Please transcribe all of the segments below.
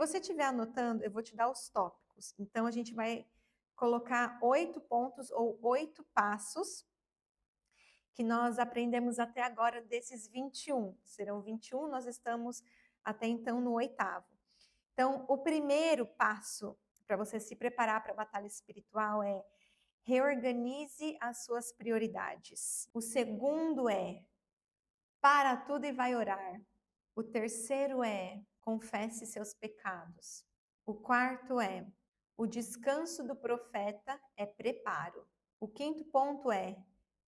você estiver anotando, eu vou te dar os tópicos. Então, a gente vai colocar 8 pontos ou 8 passos que nós aprendemos até agora desses 21. Serão 21, nós estamos até então no 8º. Então, o primeiro passo para você se preparar para a batalha espiritual é reorganize as suas prioridades. O segundo é para tudo e vai orar. O terceiro é confesse seus pecados. O quarto é o descanso do profeta é preparo. O quinto ponto é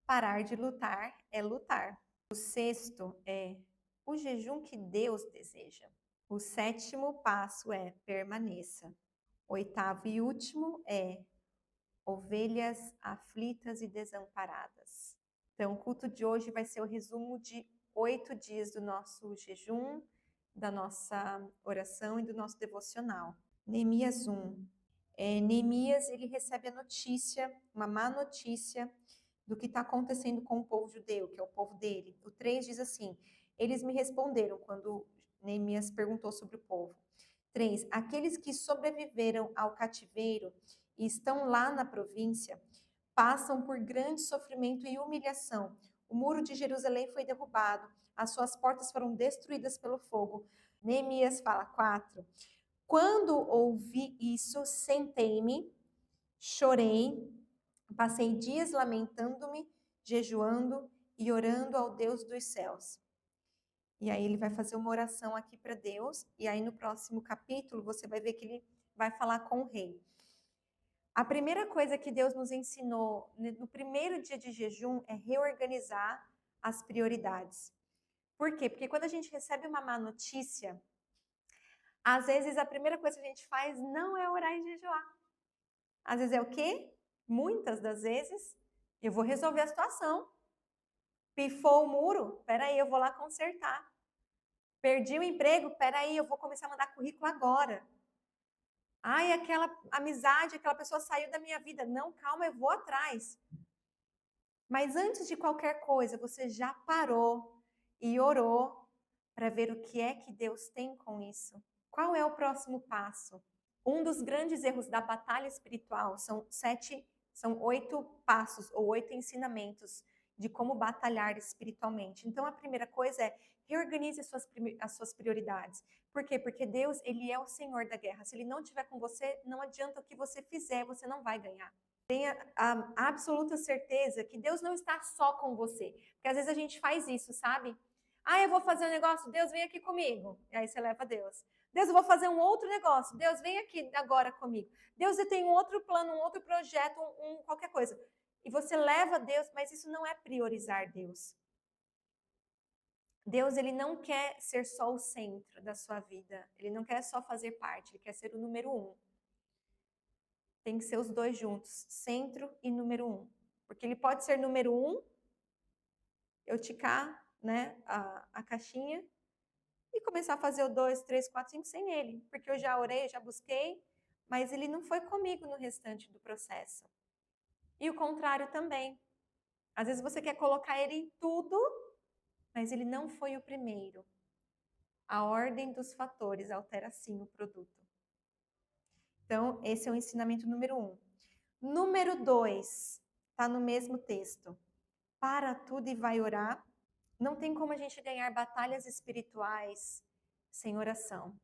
parar de lutar é lutar. O sexto é o jejum que Deus deseja. O sétimo passo é permaneça. O oitavo e último é ovelhas aflitas e desamparadas. Então, o culto de hoje vai ser o resumo de 8 dias do nosso jejum, da nossa oração e do nosso devocional. Neemias 1. Neemias, ele recebe a notícia, uma má notícia, do que está acontecendo com o povo judeu, que é o povo dele. O 3 diz assim, eles me responderam quando Neemias perguntou sobre o povo. 3. Aqueles que sobreviveram ao cativeiro e estão lá na província, passam por grande sofrimento e humilhação. O muro de Jerusalém foi derrubado, as suas portas foram destruídas pelo fogo. Neemias fala 4. Quando ouvi isso, sentei-me, chorei, passei dias lamentando-me, jejuando e orando ao Deus dos céus. E aí ele vai fazer uma oração aqui para Deus, e aí no próximo capítulo você vai ver que ele vai falar com o rei. A primeira coisa que Deus nos ensinou no primeiro dia de jejum é reorganizar as prioridades. Por quê? Porque quando a gente recebe uma má notícia, às vezes a primeira coisa que a gente faz não é orar e jejuar. Às vezes é o quê? Muitas das vezes, eu vou resolver a situação. Pifou o muro? Peraí, eu vou lá consertar. Perdi o emprego? Peraí, eu vou começar a mandar currículo agora. Ai, aquela amizade, aquela pessoa saiu da minha vida. Não, calma, eu vou atrás. Mas antes de qualquer coisa, você já parou e orou para ver o que é que Deus tem com isso. Qual é o próximo passo? Um dos grandes erros da batalha espiritual são 8 passos ou 8 ensinamentos de como batalhar espiritualmente. Então, a primeira coisa é reorganize as suas prioridades. Por quê? Porque Deus, ele é o Senhor da guerra. Se ele não estiver com você, não adianta o que você fizer, você não vai ganhar. Tenha a absoluta certeza que Deus não está só com você. Porque às vezes a gente faz isso, sabe? Ah, eu vou fazer um negócio, Deus vem aqui comigo. E aí você leva Deus. Deus, eu vou fazer um outro negócio. Deus, vem aqui agora comigo. Deus, eu tenho um outro plano, um outro projeto, qualquer coisa. E você leva Deus, mas isso não é priorizar Deus. Deus, ele não quer ser só o centro da sua vida. Ele não quer só fazer parte, ele quer ser o número 1. Tem que ser os dois juntos, centro e número 1. Porque ele pode ser número 1, eu ticar, né, a caixinha, e começar a fazer o 2, 3, 4, 5 sem ele. Porque eu já orei, já busquei, mas ele não foi comigo no restante do processo. E o contrário também. Às vezes você quer colocar ele em tudo, mas ele não foi o primeiro. A ordem dos fatores altera sim o produto. Então, esse é o ensinamento número 1. Número 2, está no mesmo texto. Para tudo e vai orar. Não tem como a gente ganhar batalhas espirituais sem oração.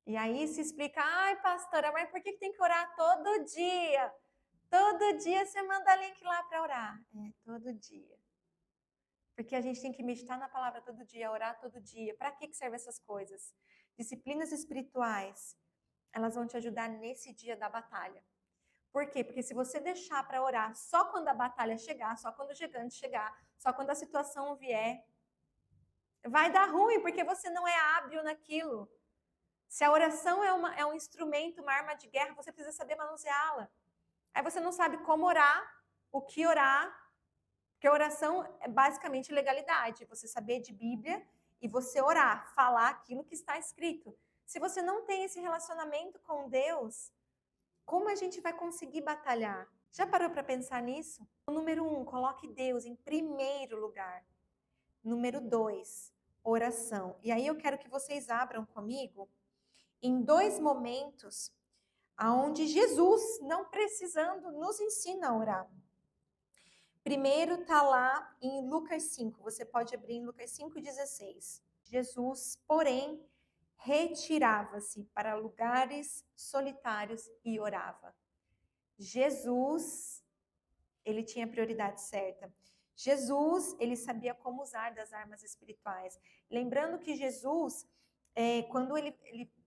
E aí se explica, ai pastora, mas por que tem que orar todo dia? Todo dia você manda link lá para orar. Todo dia. Porque a gente tem que meditar na palavra todo dia, orar todo dia. Para que servem essas coisas? Disciplinas espirituais, elas vão te ajudar nesse dia da batalha. Por quê? Porque se você deixar para orar só quando a batalha chegar, só quando o gigante chegar, só quando a situação vier, vai dar ruim, porque você não é hábil naquilo. Se a oração é um instrumento, uma arma de guerra, você precisa saber manuseá-la. Aí você não sabe como orar, o que orar, porque a oração é basicamente legalidade, você saber de Bíblia e você orar, falar aquilo que está escrito. Se você não tem esse relacionamento com Deus, como a gente vai conseguir batalhar? Já parou para pensar nisso? O número 1, coloque Deus em primeiro lugar. Número 2, oração. E aí eu quero que vocês abram comigo em 2 momentos aonde Jesus, não precisando, nos ensina a orar. Primeiro está lá em Lucas 5, você pode abrir em Lucas 5,16. Jesus, porém, retirava-se para lugares solitários e orava. Jesus, ele tinha a prioridade certa. Jesus, ele sabia como usar das armas espirituais. Lembrando que Jesus, quando ele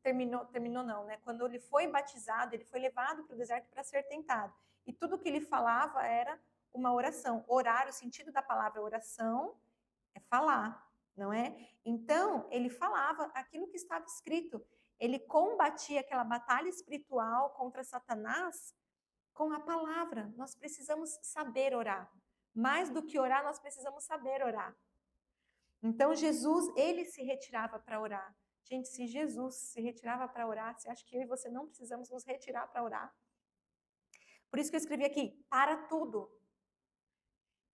terminou não, né? Quando ele foi batizado, ele foi levado para o deserto para ser tentado. E tudo que ele falava era uma oração. Orar, o sentido da palavra oração é falar, não é? Então, ele falava aquilo que estava escrito. Ele combatia aquela batalha espiritual contra Satanás com a palavra. Nós precisamos saber orar. Mais do que orar, nós precisamos saber orar. Então, Jesus, ele se retirava para orar. Gente, se Jesus se retirava para orar, você acha que eu e você não precisamos nos retirar para orar? Por isso que eu escrevi aqui, para tudo.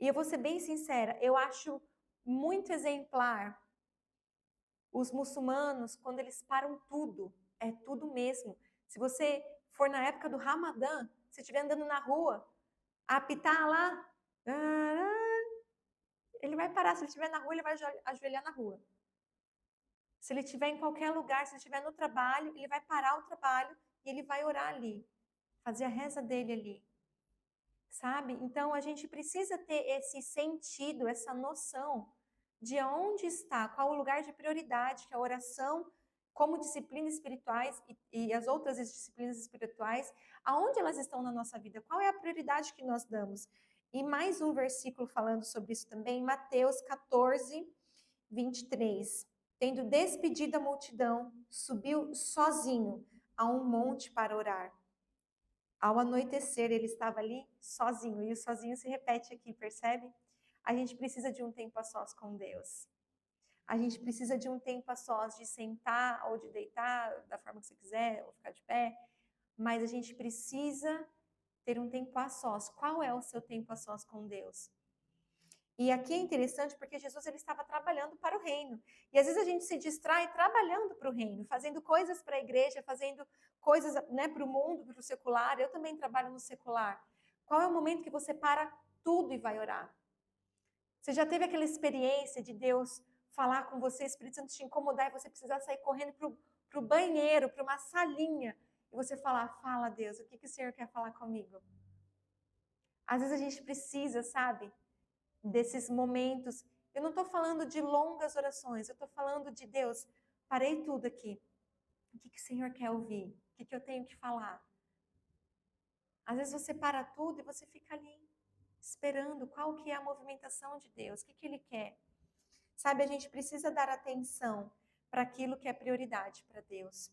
E eu vou ser bem sincera, eu acho muito exemplar os muçulmanos quando eles param tudo. É tudo mesmo. Se você for na época do Ramadã, se estiver andando na rua, apitar lá, ele vai parar. Se ele estiver na rua, ele vai ajoelhar na rua. Se ele estiver em qualquer lugar, se ele estiver no trabalho, ele vai parar o trabalho e ele vai orar ali, fazer a reza dele ali. Sabe? Então, a gente precisa ter esse sentido, essa noção de onde está, qual o lugar de prioridade que a oração, como disciplinas espirituais e as outras disciplinas espirituais, aonde elas estão na nossa vida, qual é a prioridade que nós damos. E mais um versículo falando sobre isso também, Mateus 14, 23. Tendo despedido a multidão, subiu sozinho a um monte para orar. Ao anoitecer, ele estava ali sozinho, e o sozinho se repete aqui, percebe? A gente precisa de um tempo a sós com Deus. A gente precisa de um tempo a sós de sentar ou de deitar, da forma que você quiser, ou ficar de pé, mas a gente precisa ter um tempo a sós. Qual é o seu tempo a sós com Deus? E aqui é interessante porque Jesus ele estava trabalhando para o reino. E às vezes a gente se distrai trabalhando para o reino, fazendo coisas para a igreja, fazendo coisas, né, para o mundo, para o secular. Eu também trabalho no secular. Qual é o momento que você para tudo e vai orar? Você já teve aquela experiência de Deus falar com você, o Espírito Santo te incomodar e você precisar sair correndo para o banheiro, para uma salinha, e você falar, fala Deus, o que o Senhor quer falar comigo? Às vezes a gente precisa, sabe? Desses momentos. Eu não estou falando de longas orações, eu estou falando de Deus, parei tudo aqui. O que o Senhor quer ouvir? O que eu tenho que falar? Às vezes você para tudo e você fica ali, esperando qual que é a movimentação de Deus, o que Ele quer. Sabe, a gente precisa dar atenção para aquilo que é prioridade para Deus.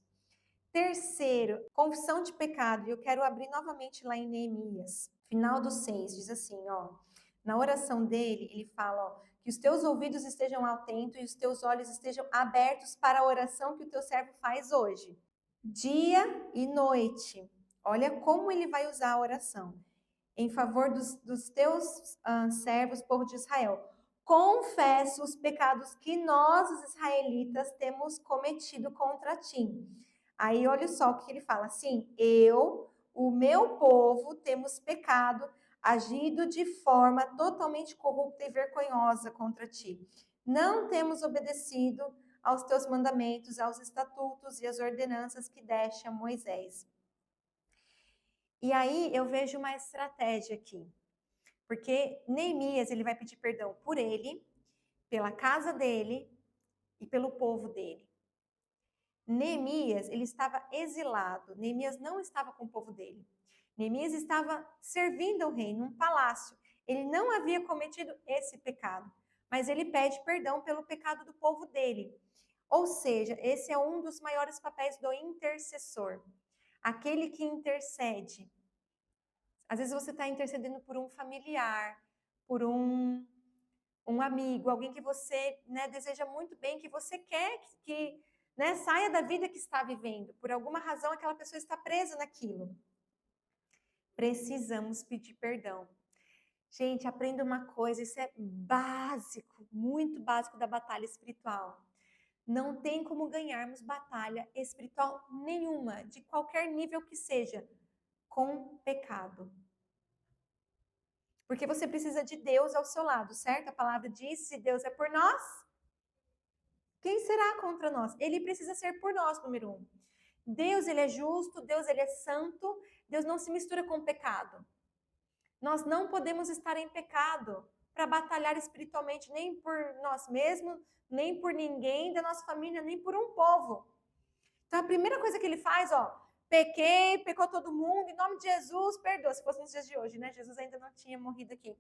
Terceiro, confissão de pecado. E eu quero abrir novamente lá em Neemias. Final do 6, diz assim, ó. Na oração dele, ele fala, ó, que os teus ouvidos estejam atentos e os teus olhos estejam abertos para a oração que o teu servo faz hoje. Dia e noite. Olha como ele vai usar a oração. Em favor dos teus servos, povo de Israel. Confesso os pecados que nós, os israelitas, temos cometido contra ti. Aí, olha só o que ele fala. Assim, o meu povo, temos pecado, agido de forma totalmente corrupta e vergonhosa contra ti. Não temos obedecido aos teus mandamentos, aos estatutos e às ordenanças que deste a Moisés. E aí eu vejo uma estratégia aqui. Porque Neemias, ele vai pedir perdão por ele, pela casa dele e pelo povo dele. Neemias, ele estava exilado. Neemias não estava com o povo dele. Neemias estava servindo ao rei num palácio. Ele não havia cometido esse pecado, mas ele pede perdão pelo pecado do povo dele. Ou seja, esse é um dos maiores papéis do intercessor. Aquele que intercede. Às vezes você está intercedendo por um familiar, por um amigo, alguém que você, né, deseja muito bem, que você quer que né, saia da vida que está vivendo. Por alguma razão, aquela pessoa está presa naquilo. Precisamos pedir perdão. Gente, aprenda uma coisa, isso é básico, muito básico da batalha espiritual. Não tem como ganharmos batalha espiritual nenhuma, de qualquer nível que seja, com pecado. Porque você precisa de Deus ao seu lado, certo? A palavra diz: se Deus é por nós, quem será contra nós? Ele precisa ser por nós, número 1. Deus, ele é justo, Deus, ele é santo, Deus não se mistura com o pecado. Nós não podemos estar em pecado para batalhar espiritualmente, nem por nós mesmos, nem por ninguém da nossa família, nem por um povo. Então, a primeira coisa que ele faz, pequei, pecou todo mundo, em nome de Jesus, perdoa. Se fosse nos dias de hoje, né? Jesus ainda não tinha morrido aqui.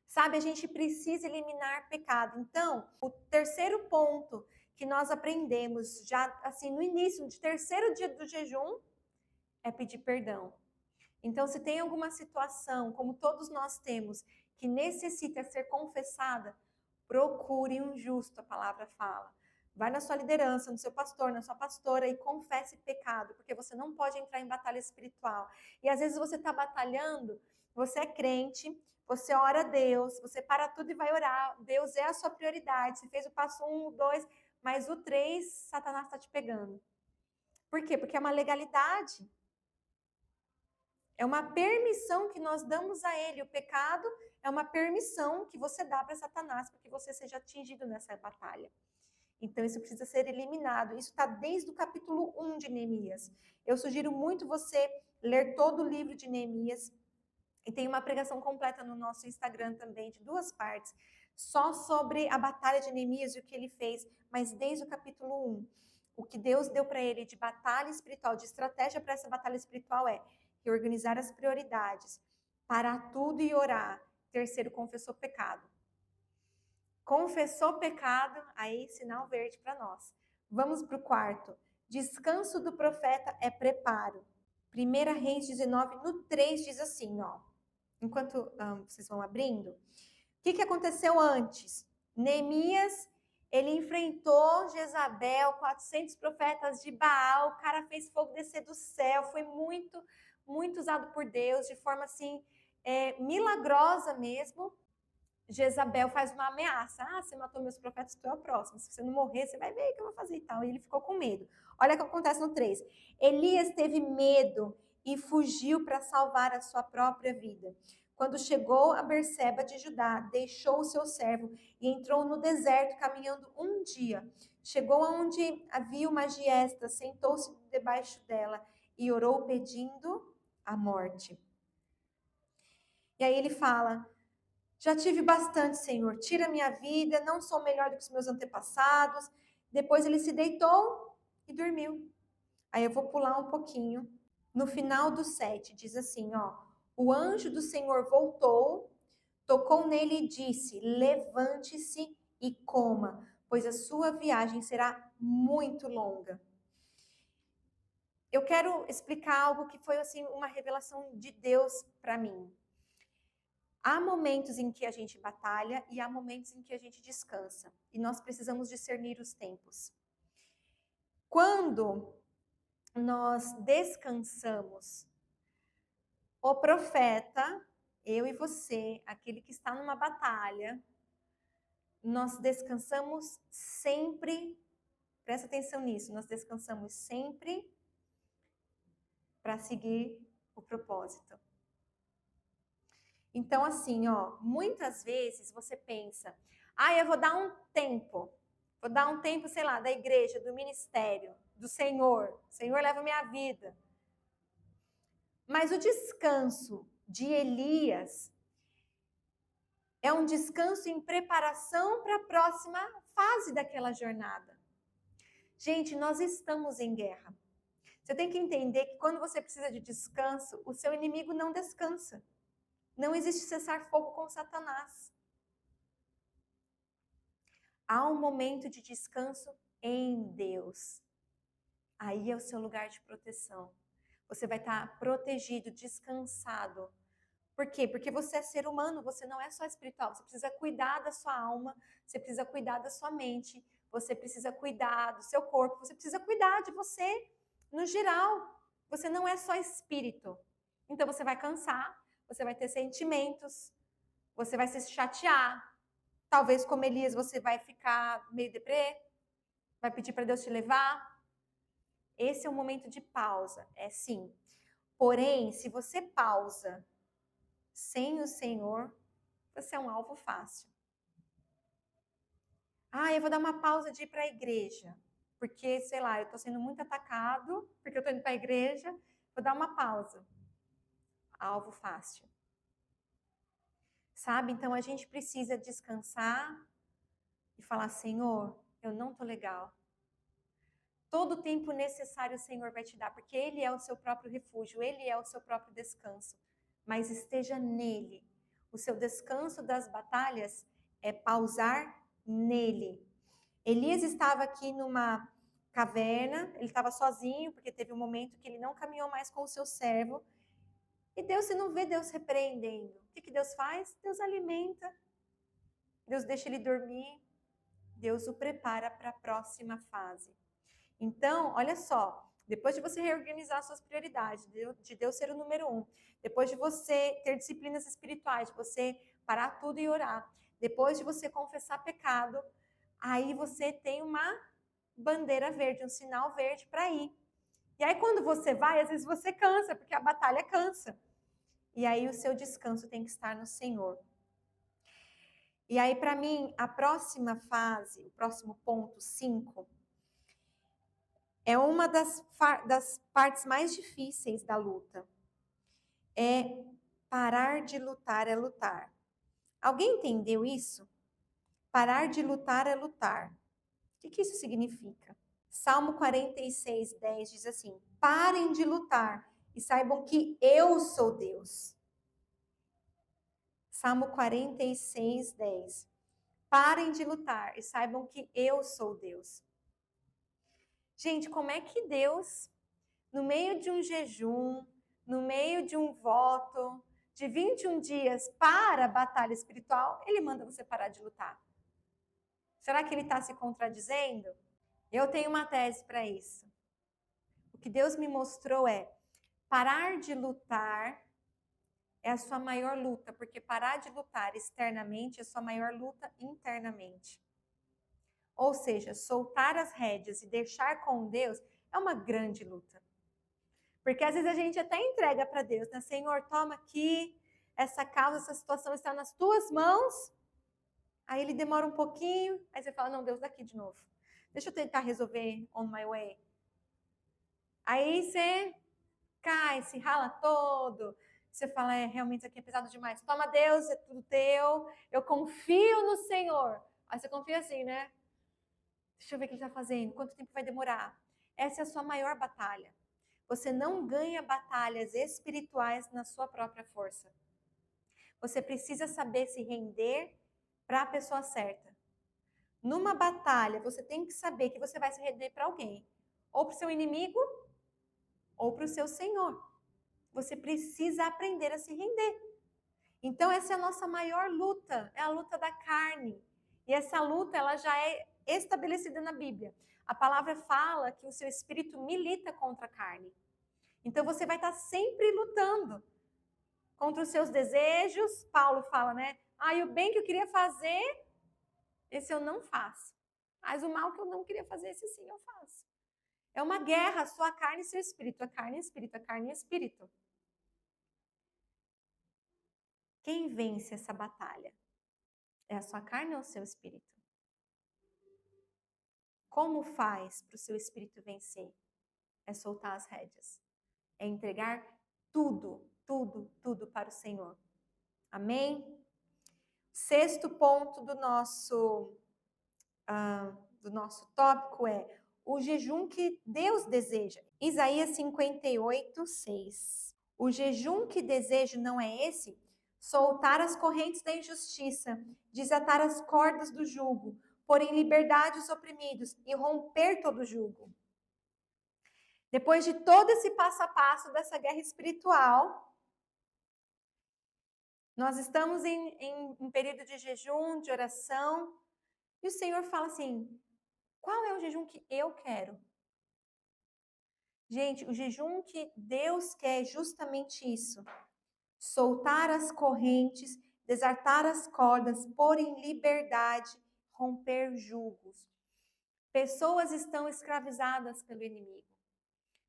Sabe, a gente precisa eliminar pecado. Então, o terceiro ponto que nós aprendemos já assim no início, no terceiro dia do jejum, é pedir perdão. Então, se tem alguma situação, como todos nós temos, que necessita ser confessada, procure um justo, a palavra fala. Vai na sua liderança, no seu pastor, na sua pastora e confesse pecado, porque você não pode entrar em batalha espiritual. E às vezes você está batalhando, você é crente, você ora a Deus, você para tudo e vai orar. Deus é a sua prioridade. Você fez o passo 1, o 2, mas o 3, Satanás está te pegando. Por quê? Porque é uma legalidade. É uma permissão que nós damos a ele. O pecado é uma permissão que você dá para Satanás para que você seja atingido nessa batalha. Então, isso precisa ser eliminado. Isso está desde o capítulo 1 de Neemias. Eu sugiro muito você ler todo o livro de Neemias. E tem uma pregação completa no nosso Instagram também, de 2 partes, só sobre a batalha de Neemias e o que ele fez, mas desde o capítulo 1. O que Deus deu para ele de batalha espiritual, de estratégia para essa batalha espiritual é reorganizar as prioridades, parar tudo e orar. Terceiro, confessou pecado. Confessou pecado, aí sinal verde para nós. Vamos para o quarto. Descanso do profeta é preparo. 1 Reis 19, no 3 diz assim, enquanto vocês vão abrindo. O que aconteceu antes? Neemias, ele enfrentou Jezabel, 400 profetas de Baal, o cara fez fogo descer do céu, foi muito, muito usado por Deus, de forma assim, milagrosa mesmo. Jezabel faz uma ameaça. Você matou meus profetas, tu é o próximo. Se você não morrer, você vai ver o que eu vou fazer e tal. E ele ficou com medo. Olha o que acontece no 3. Elias teve medo e fugiu para salvar a sua própria vida. Quando chegou a Berseba de Judá, deixou o seu servo e entrou no deserto caminhando um dia. Chegou aonde havia uma giesta, sentou-se debaixo dela e orou pedindo a morte. E aí ele fala: já tive bastante, Senhor. Tira minha vida, não sou melhor do que os meus antepassados. Depois ele se deitou e dormiu. Aí eu vou pular um pouquinho. No final do 7, diz assim, o anjo do Senhor voltou, tocou nele e disse: levante-se e coma, pois a sua viagem será muito longa. Eu quero explicar algo que foi assim uma revelação de Deus para mim. Há momentos em que a gente batalha e há momentos em que a gente descansa. E nós precisamos discernir os tempos. Quando nós descansamos, o profeta, eu e você, aquele que está numa batalha, nós descansamos sempre, presta atenção nisso, nós descansamos sempre para seguir o propósito. Então, assim, muitas vezes você pensa, eu vou dar um tempo, sei lá, da igreja, do ministério, do Senhor. O Senhor leva a minha vida. Mas o descanso de Elias é um descanso em preparação para a próxima fase daquela jornada. Gente, nós estamos em guerra. Você tem que entender que quando você precisa de descanso, o seu inimigo não descansa. Não existe cessar fogo com Satanás. Há um momento de descanso em Deus. Aí é o seu lugar de proteção. Você vai estar protegido, descansado. Por quê? Porque você é ser humano, você não é só espiritual. Você precisa cuidar da sua alma, você precisa cuidar da sua mente, você precisa cuidar do seu corpo, você precisa cuidar de você no geral. Você não é só espírito. Então você vai cansar, você vai ter sentimentos, você vai se chatear. Talvez, como Elias, você vai ficar meio deprê, vai pedir para Deus te levar. Esse é um momento de pausa, é sim. Porém, se você pausa sem o Senhor, você é um alvo fácil. Eu vou dar uma pausa de ir para a igreja, porque, sei lá, eu estou sendo muito atacado, porque eu estou indo para a igreja, vou dar uma pausa. Alvo fácil. Sabe? Então, a gente precisa descansar e falar, Senhor, eu não estou legal. Todo o tempo necessário o Senhor vai te dar, porque Ele é o seu próprio refúgio, Ele é o seu próprio descanso. Mas esteja nele. O seu descanso das batalhas é pausar nele. Elias estava aqui numa caverna, ele estava sozinho, porque teve um momento que ele não caminhou mais com o seu servo. E Deus, você não vê Deus repreendendo. O que Deus faz? Deus alimenta. Deus deixa ele dormir. Deus o prepara para a próxima fase. Então, olha só, depois de você reorganizar suas prioridades, de Deus ser o número 1, depois de você ter disciplinas espirituais, de você parar tudo e orar, depois de você confessar pecado, aí você tem uma bandeira verde, um sinal verde para ir. E aí, quando você vai, às vezes você cansa, porque a batalha cansa. E aí, o seu descanso tem que estar no Senhor. E aí, para mim, a próxima fase, o próximo ponto, 5, é uma das partes mais difíceis da luta. É parar de lutar é lutar. Alguém entendeu isso? Parar de lutar é lutar. O que isso significa? Salmo 46, 10 diz assim: parem de lutar e saibam que eu sou Deus. Salmo 46, 10. Parem de lutar e saibam que eu sou Deus. Gente, como é que Deus, no meio de um jejum, no meio de um voto de 21 dias para a batalha espiritual, ele manda você parar de lutar? Será que ele está se contradizendo? Eu tenho uma tese para isso. O que Deus me mostrou é: parar de lutar é a sua maior luta, porque parar de lutar externamente é a sua maior luta internamente. Ou seja, soltar as rédeas e deixar com Deus é uma grande luta. Porque às vezes a gente até entrega para Deus, né? Senhor, toma aqui, essa causa, essa situação está nas tuas mãos. Aí ele demora um pouquinho, aí você fala, não, Deus, daqui de novo. Deixa eu tentar resolver on my way. Aí você cai, se rala todo. Você fala, realmente isso aqui é pesado demais. Toma Deus, é tudo teu. Eu confio no Senhor. Aí você confia assim, né? Deixa eu ver o que ele está fazendo. Quanto tempo vai demorar? Essa é a sua maior batalha. Você não ganha batalhas espirituais na sua própria força. Você precisa saber se render para a pessoa certa. Numa batalha, você tem que saber que você vai se render para alguém. Ou para o seu inimigo, ou para o seu Senhor. Você precisa aprender a se render. Então, essa é a nossa maior luta, é a luta da carne. E essa luta, ela já é estabelecida na Bíblia. A palavra fala que o seu espírito milita contra a carne. Então, você vai estar sempre lutando contra os seus desejos. Paulo fala, né? E o bem que eu queria fazer, esse eu não faço. Mas o mal que eu não queria fazer, esse sim eu faço. É uma guerra, sua carne e seu espírito. A carne e espírito, a carne e espírito. Quem vence essa batalha? É a sua carne ou o seu espírito? Como faz para o seu espírito vencer? É soltar as rédeas. É entregar tudo, tudo, tudo para o Senhor. Amém? Sexto ponto do nosso tópico é o jejum que Deus deseja. Isaías 58, 6. O jejum que desejo não é esse? Soltar as correntes da injustiça, desatar as cordas do jugo, pôr em liberdade os oprimidos e romper todo o jugo. Depois de todo esse passo a passo dessa guerra espiritual, nós estamos em um período de jejum, de oração, e o Senhor fala assim: qual é o jejum que eu quero? Gente, o jejum que Deus quer é justamente isso. soltar as correntes, desatar as cordas, pôr em liberdade, romper julgos. Pessoas estão escravizadas pelo inimigo.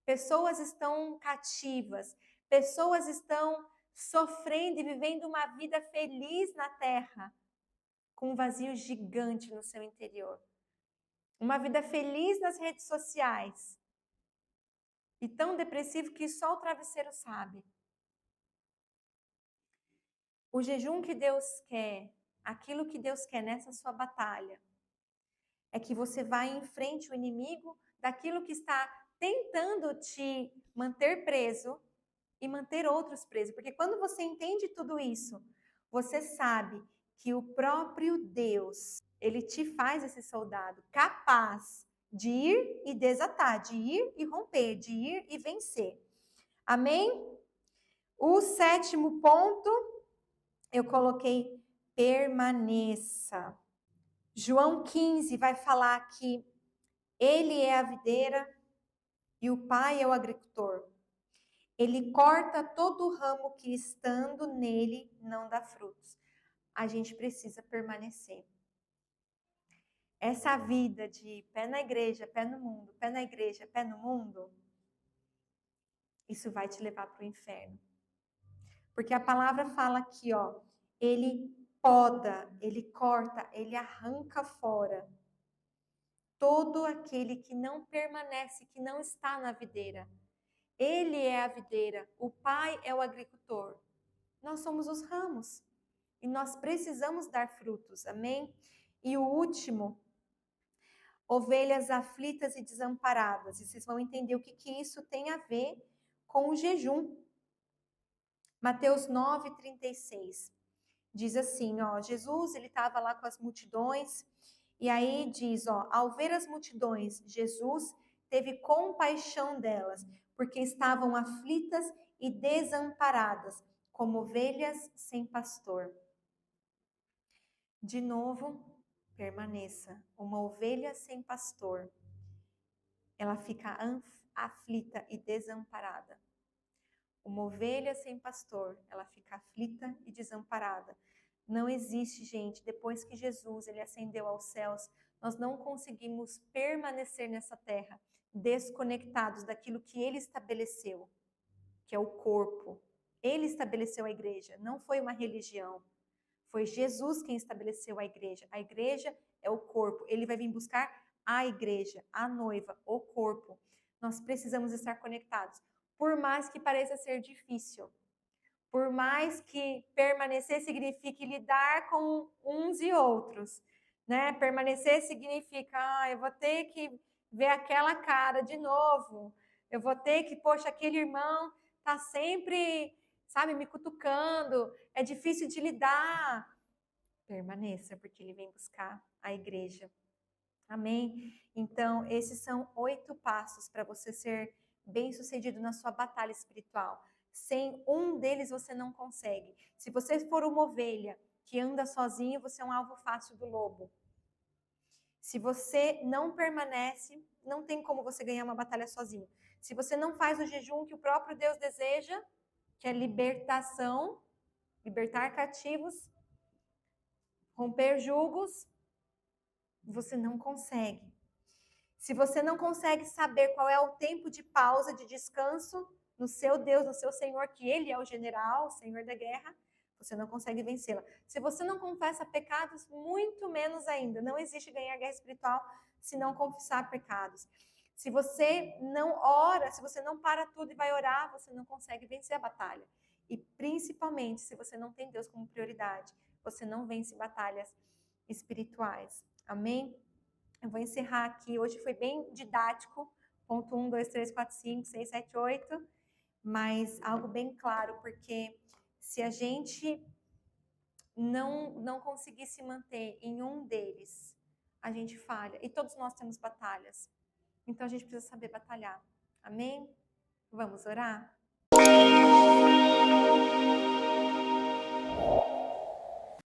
Pessoas estão cativas. Pessoas estão sofrendo e vivendo uma vida feliz na terra, com um vazio gigante no seu interior. Uma vida feliz nas redes sociais. E tão depressivo que só o travesseiro sabe. O jejum que Deus quer, aquilo que Deus quer nessa sua batalha, é que você vá em frente ao inimigo daquilo que está tentando te manter preso e manter outros presos. Porque quando você entende tudo isso, você sabe que o próprio Deus, ele te faz esse soldado capaz de ir e desatar, de ir e romper, de ir e vencer. Amém? O 7º ponto, eu coloquei permaneça. João 15 vai falar que ele é a videira e o Pai é o agricultor. Ele corta todo o ramo que estando nele não dá frutos. A gente precisa permanecer. Essa vida de pé na igreja, pé no mundo, pé na igreja, pé no mundo, isso vai te levar para o inferno. Porque a palavra fala aqui, ó, ele poda, ele corta, ele arranca fora todo aquele que não permanece, que não está na videira. Ele é a videira, o Pai é o agricultor. Nós somos os ramos e nós precisamos dar frutos, amém? E o último, ovelhas aflitas e desamparadas. E vocês vão entender o que isso tem a ver com o jejum. Mateus 9:36 diz assim, ó, Jesus, ele estava lá com as multidões, e aí diz, ó, ao ver as multidões, Jesus teve compaixão delas, porque estavam aflitas e desamparadas, como ovelhas sem pastor. De novo, permaneça. Uma ovelha sem pastor, ela fica aflita e desamparada. Uma ovelha sem pastor, ela fica aflita e desamparada. Não existe, gente, depois que Jesus ele ascendeu aos céus, nós não conseguimos permanecer nessa terra desconectados daquilo que ele estabeleceu, que é o corpo. Ele estabeleceu a igreja, não foi uma religião. Foi Jesus quem estabeleceu a igreja. A igreja é o corpo. Ele vai vir buscar a igreja, a noiva, o corpo. Nós precisamos estar conectados. Por mais que pareça ser difícil, por mais que permanecer signifique lidar com uns e outros, né? Permanecer significa, eu vou ter que ver aquela cara de novo, eu vou ter que, poxa, aquele irmão tá sempre, sabe, me cutucando, é difícil de lidar. Permaneça, porque ele vem buscar a igreja. Amém? Então, esses são 8 passos para você ser bem-sucedido na sua batalha espiritual. Sem um deles você não consegue. Se você for uma ovelha que anda sozinho, você é um alvo fácil do lobo. Se você não permanece, não tem como você ganhar uma batalha sozinho. Se você não faz o jejum que o próprio Deus deseja, que é libertação, libertar cativos, romper julgos, você não consegue. Se você não consegue saber qual é o tempo de pausa, de descanso no seu Deus, no seu Senhor, que Ele é o general, o Senhor da guerra, você não consegue vencê-la. Se você não confessa pecados, muito menos ainda. Não existe ganhar guerra espiritual se não confessar pecados. Se você não ora, se você não para tudo e vai orar, você não consegue vencer a batalha. E principalmente, se você não tem Deus como prioridade, você não vence batalhas espirituais. Amém? Eu vou encerrar aqui. Hoje foi bem didático. Ponto 1, 2, 3, 4, 5, 6, 7, 8. Mas algo bem claro, porque se a gente não conseguir se manter em um deles, a gente falha. E todos nós temos batalhas. Então a gente precisa saber batalhar. Amém? Vamos orar?